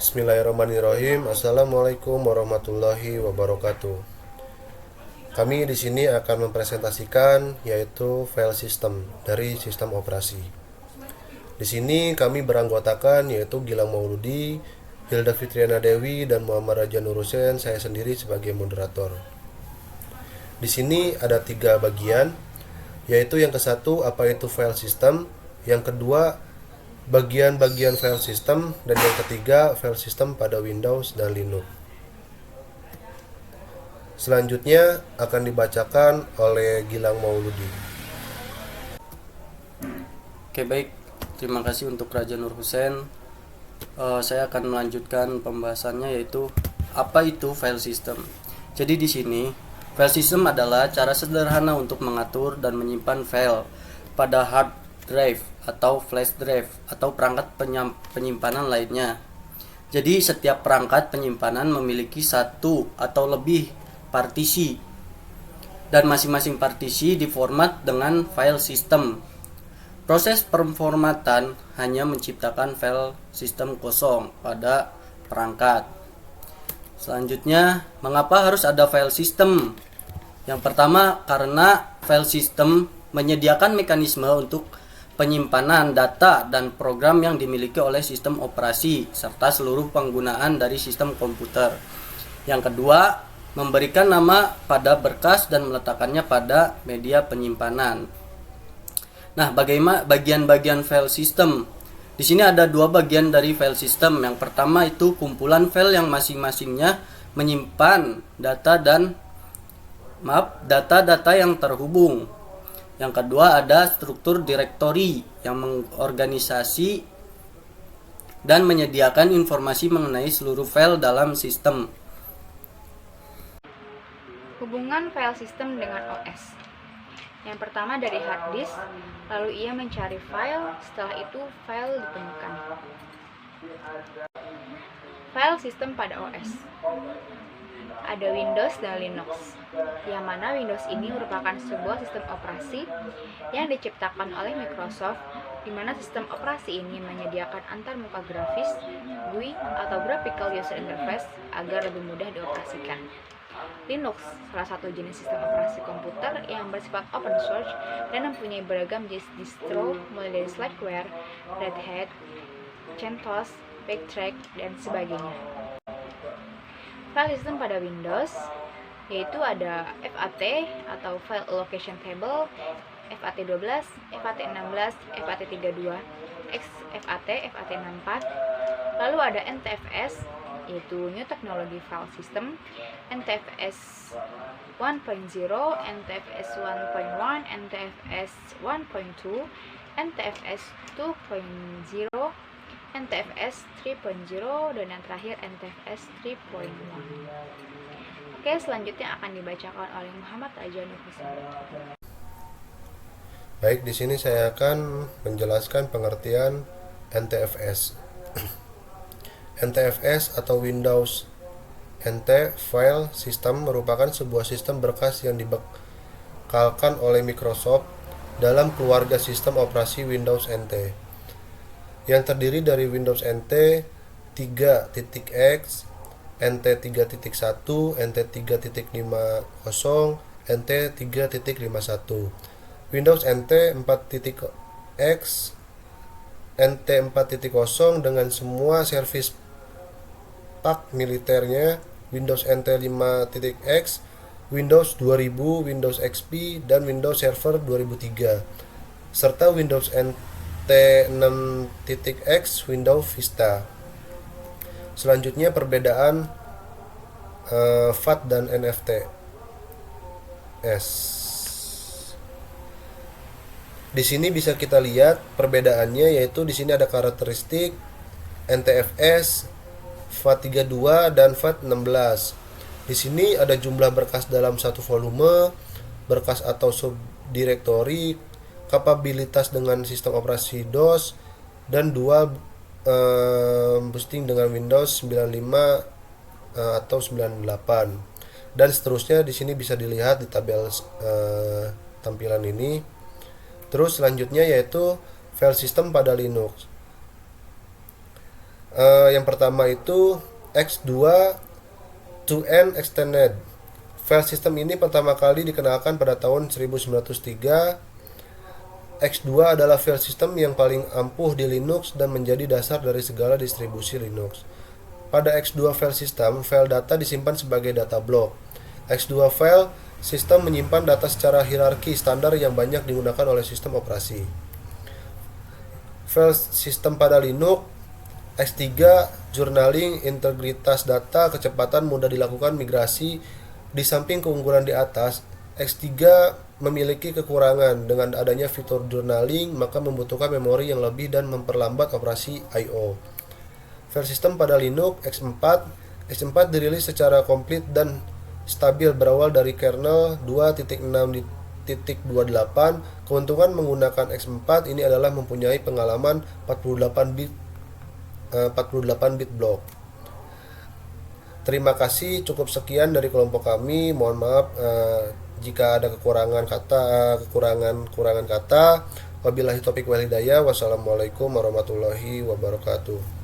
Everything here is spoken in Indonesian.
Bismillahirrahmanirrahim. Assalamualaikum warahmatullahi wabarakatuh. Kami di sini akan mempresentasikan yaitu file system dari sistem operasi. Di sini kami beranggotakan yaitu Gilang Mauludi, Hilda Fitriana Dewi, dan Muhammad Raja Nur Hussein. Saya sendiri sebagai moderator. Di sini ada 3 bagian, yaitu yang ke-1 apa itu file system, yang kedua bagian-bagian file system, dan yang ketiga file system pada Windows dan Linux. Selanjutnya akan dibacakan oleh Gilang Mauludi. Oke, baik, terima kasih untuk Raja Nur Hussein. Saya akan melanjutkan pembahasannya, yaitu apa itu file system. Jadi di sini file system adalah cara sederhana untuk mengatur dan menyimpan file pada hard drive atau flash drive atau perangkat penyimpanan lainnya. Jadi setiap perangkat penyimpanan memiliki satu atau lebih partisi, dan masing-masing partisi diformat dengan file system. Proses pemformatan hanya menciptakan file system kosong pada perangkat. Selanjutnya, mengapa harus ada file system? Yang pertama, karena file system menyediakan mekanisme untuk penyimpanan data dan program yang dimiliki oleh sistem operasi serta seluruh penggunaan dari sistem komputer. Yang kedua, memberikan nama pada berkas dan meletakkannya pada media penyimpanan. Nah, bagaimana bagian-bagian file system? Di sini ada 2 bagian dari file system. Yang pertama itu kumpulan file yang masing-masingnya menyimpan data-data yang terhubung. Yang kedua ada struktur direktori yang mengorganisasi dan menyediakan informasi mengenai seluruh file dalam sistem. Hubungan file system dengan OS. Yang pertama dari hard disk, lalu ia mencari file, setelah itu file ditemukan. File system pada OS. Ada Windows dan Linux, yang mana Windows ini merupakan sebuah sistem operasi yang diciptakan oleh Microsoft, di mana sistem operasi ini menyediakan antarmuka grafis GUI atau Graphical User Interface agar lebih mudah dioperasikan. Linux salah satu jenis sistem operasi komputer yang bersifat open source dan mempunyai beragam jenis distro mulai dari Slackware, Red Hat, CentOS, Backtrack, dan sebagainya. File system pada Windows yaitu ada FAT atau File Allocation Table, FAT12, FAT16, FAT32, XFAT, FAT64. Lalu ada NTFS yaitu New Technology File System, NTFS 1.0, NTFS 1.1, NTFS 1.2, NTFS 2.0, NTFS 3.0, dan yang terakhir NTFS 3.1. Oke, selanjutnya akan dibacakan oleh Muhammad Raja Nur Hussein. Baik, di sini saya akan menjelaskan pengertian NTFS. NTFS atau Windows NT File System merupakan sebuah sistem berkas yang dibekalkan oleh Microsoft dalam keluarga sistem operasi Windows NT, yang terdiri dari Windows NT 3.x, NT 3.1, NT 3.50, NT 3.51, Windows NT 4.x, NT 4.0 dengan semua servis pak militernya, Windows NT 5.x, Windows 2000, Windows XP, dan Windows Server 2003, serta Windows NT 6.x, Windows Vista. Selanjutnya perbedaan FAT dan NTFS. Di sini bisa kita lihat perbedaannya, yaitu di sini ada karakteristik NTFS, FAT32 dan FAT16. Di sini ada jumlah berkas dalam satu volume, berkas atau subdirektori, kapabilitas dengan sistem operasi DOS, dan dual boosting dengan Windows 95 atau 98, dan seterusnya. Di sini bisa dilihat di tabel tampilan ini. Terus selanjutnya yaitu file system pada Linux. Yang pertama itu X2 2N Extended. File system ini pertama kali dikenalkan pada tahun 1903. X2 adalah file system yang paling ampuh di Linux dan menjadi dasar dari segala distribusi Linux. Pada X2 file system, file data disimpan sebagai data block. X2 file system menyimpan data secara hierarki standar yang banyak digunakan oleh sistem operasi. File system pada Linux X3 journaling, integritas data, kecepatan, mudah dilakukan migrasi. Di samping keunggulan di atas, X3 memiliki kekurangan. Dengan adanya fitur journaling, maka membutuhkan memori yang lebih dan memperlambat operasi I/O. File system pada Linux X4 dirilis secara komplit dan stabil berawal dari kernel 2.6.28. Keuntungan menggunakan X4 ini adalah mempunyai pengalaman 48 bit block. Terima kasih, cukup sekian dari kelompok kami. Mohon maaf jika ada kekurangan kata. Wabillahi taufiq wal hidayah. Wassalamualaikum warahmatullahi wabarakatuh.